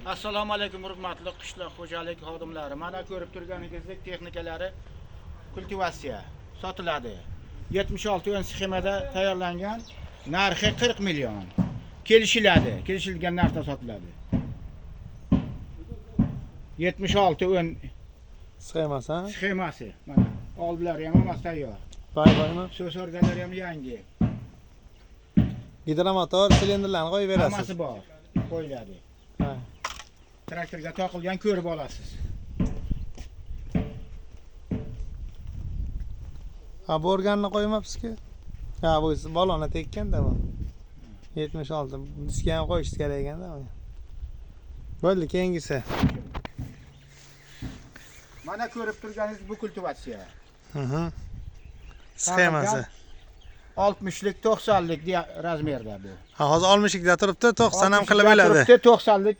Assalomu alaykum hurmatli qishloq xo'jaligi xodimlari. Mana ko'rib turganingizdek texnikalari kultivatsiya sotiladi. 76 ön sxemada tayyorlangan, narxi 40 million. Kelishiladi. Kelishilgan narxda sotiladi. 76 ön sxemasi, ha? Sxemasi. Mana oldilar ham hammasi tayyor. Boy-boymi? So'z organlari ham yangi. Gidromotor, silindrlarni qo'yib berasiz. Hammasi bor. Qo'yiladi. Ha. Traktorga taqilgan ko'rib olasiz. Ha, bu organni qo'ymabsiz-ku. Ha, bu balona tekkanda bu. 76. Diska ham qo'yish kerak ekanda bu. Bo'ldi, keyingisi. Mana ko'rib turganingiz bu kultivatsiya. Sxemasi. 60lik 90lik razmerda bu. Ha, hozir 60likda turibdi, 90 ham qilib bo'ladi. 90lik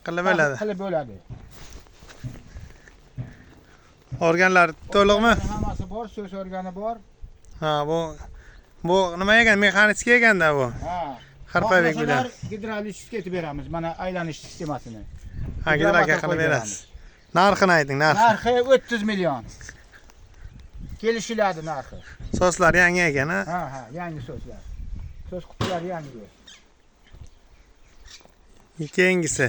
Qilib bo'ladi. Qilib bo'ladi. Organlar to'liqmi? Hammasi bor, so'z organi bor. Ha, bu nima ekan? Mexanический ekanda bu. Ha. Harpavik bilan. Gidrolik etib beramiz. Mana aylanish sistemasini. Ha, gidrolik qilib berasiz. Narxini ayting, Narxi 30 million. Kelishiladi narxi. So'slar yangi ekan, ha? Ha, yangi so'slar. So'z qutilari yangi. Keyingisi.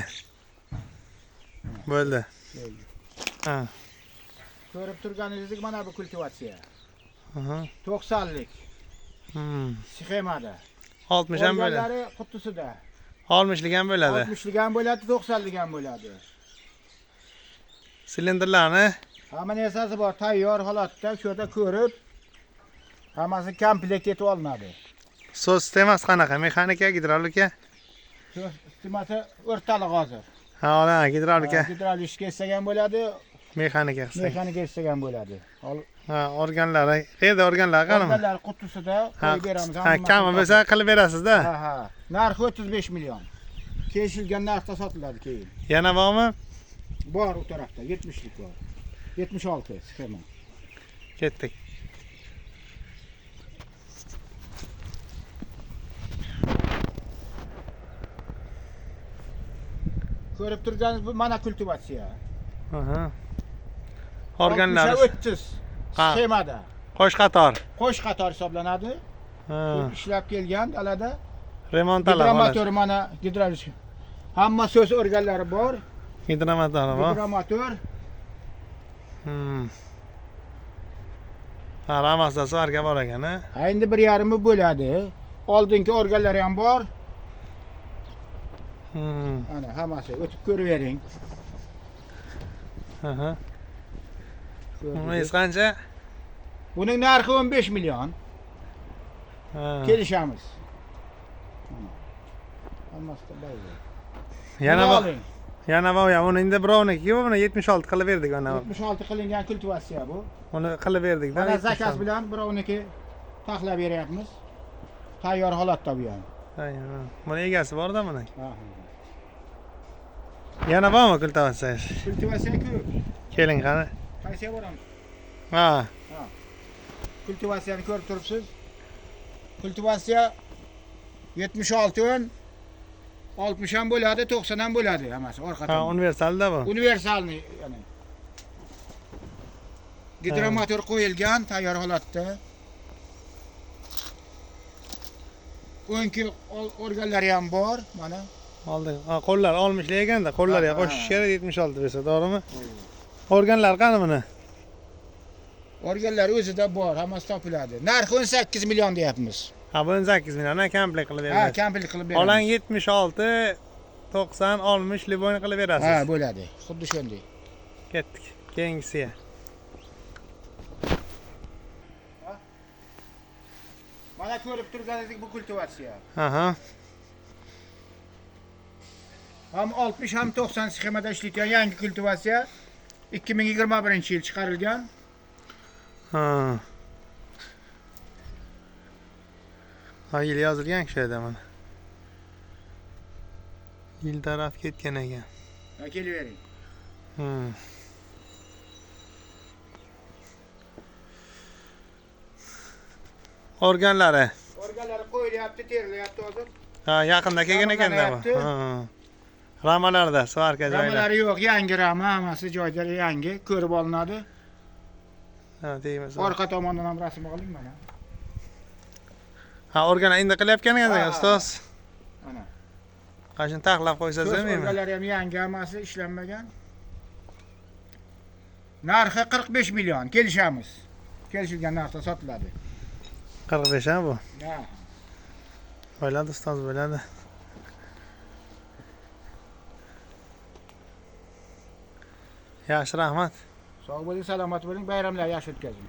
Bo'ldi. Ha. Ko'rib turganingizdek mana bu kultivatsiya. 90lik. Sxemada. 60 ham bo'ladi. Organlari qutisida. 60lik ham bo'ladi. 60lik ham bo'ladi, 90lik ham bo'ladi. Silindrlarni Hamma narsasi bor, tayyor holatda shu yerda ko'rib, hammasi komplekt etib olinadi. so'z sistemasi qanaqa? Mexanika, gidrolika? So'z sistemasi o'rtaliq hozir. Ha, gidrolika. Gidrolik kelsagan bo'ladi, Mexanika qilsak. mexanika kelsagan bo'ladi. Ha, organlari. Qayerda organlar qanimi? Organlar qutisida qo'yib beramiz. Ha, kami bo'lsa qilib berasiz-da. Ha. Narxi 35 million. Kelishilgan narxda sotiladi keyin. Yana bormi? Bor u tarafda 70lik bor. 76 sxema. Ketdik. Ko'rib turganingiz bu mana kultivatsiya. Aha. Organlar 30 sxemada. qo'sh qator. Qo'sh qator hisoblanadi. Ha. Ishlab kelgan dalada. Remontalar Gidromotor mana gidrolik. Hamma so'z organlari bor. Gidromotor bor. Gidromotor. Ha, ramazda svarga bor ekan, ha? Ha, endi 1,5 bo'ladi. Oldingi organlari ham bor. Ana hammasi o'tib ko'ravering. Aha. Bunisi qancha? Buning narxi 15 million. Ha. Kelishamiz. Hammasi bayda. Yana bor ya, uni endi birovniki, buni 76 qilib berdik ana. 76 qilingan kultivatsiya bu. Uni qilib berdik-da. Mana zakaz bilan birovniki taxlab beryapmiz. Tayyor holatda bu ham. Aynan. Buni egasi bor-da buni. Ha. Yana bormi kultivatsiya? Kultivatsiya ko'p. Keling qani. Qaysiga boramiz? Ha. Kultivatsiyani ko'rib turibsiz. Kultivatsiya 76 ön 60 ham bo'ladi, 90 ham bo'ladi hammasi orqadan. Ha, universalda bu. Universalni ya'ni. Gidromotor qo'yilgan tayyor holatda. O'nki organlari ham bor, mana. Oldi. Ha, qo'llar 60 ekanda, qo'llarga qo'shish kerak 76 bersa, to'g'rimi? Organlar qani buni? Organlar o'zida bor, hammasi topiladi. Narxi 18 million deyapmiz. Ha, bu 18 milliondan komplekt qilib berasiz. Ha, komplekt qilib beramiz. Olang 76, 90, 60 libon qilib berasiz. Ha, bo'ladi. Xuddi shunday. Ketdik. Keyingisiga. Mana ko'rib turganingizdek bu kultivatsiya. Aha. Ham 60 ham 90 sxemada ishlayotgan yangi kultivatsiya 2021-yil chiqarilgan. Ha. Ha, yil yozilgan shu yerda mana. Yil taraf ketgan ekan. Ha, kelavering. Organlari qo'yilyapti, terilyapti hozir. ha, yaqinda kelgan ekanda bu. Ha. Ramalarda, svarka joylar. Ramalari yo'q, yangi rama, hammasi joylari yangi, ko'rib olinadi. Ha, tegmas. Orqa tomondan ham rasm oling mana. Ha, organ endi qilyapkan-ku Ha. ustoz. Mana. Qashin taxlab qo'ysa Ko'z demaymi? organlari ham yangi, hammasi ishlanmagan. Narxi 45 million, kelishamiz. Kelishilgan narxda sotiladi. 45 ha bu. Ha. Bo'ladi ustoz, bo'ladi. Yaxshi, rahmat. Sog' bo'ling, salomat bo'ling, bayramlar yaxshi o'tkazing.